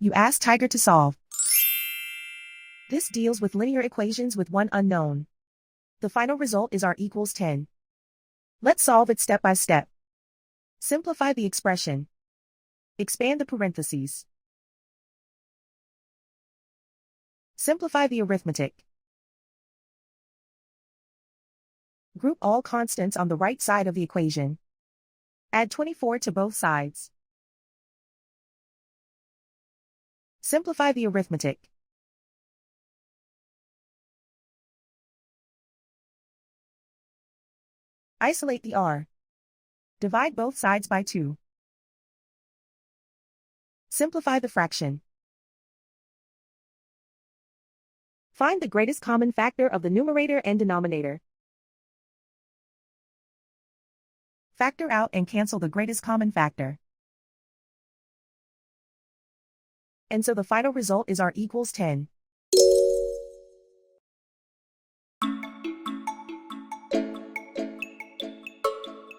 You ask Tiger to solve. This deals with linear equations with one unknown. The final result is r equals 10. Let's solve it step by step. Simplify the expression. Expand the parentheses. Simplify the arithmetic. Group all constants on the right side of the equation. Add 24 to both sides. Simplify the arithmetic. Isolate the r. Divide both sides by 2. Simplify the fraction. Find the greatest common factor of the numerator and denominator. Factor out and cancel the greatest common factor. And so the final result is r equals 10.